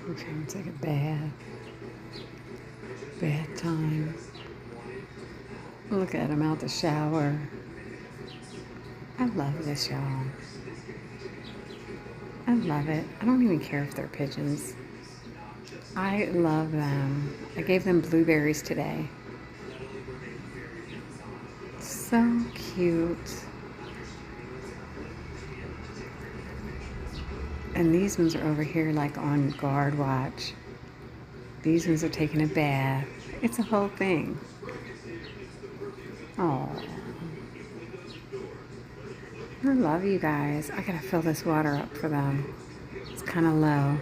We're trying to take a bath. Bath time. Look at them out the shower. I love this, y'all. I love it. I don't even care if they're pigeons. I love them. I gave them blueberries today. So cute. And these ones are over here like on guard watch. These ones are taking a bath. It's a whole thing. Oh, I love you guys. I gotta fill this water up for them. It's kind of low.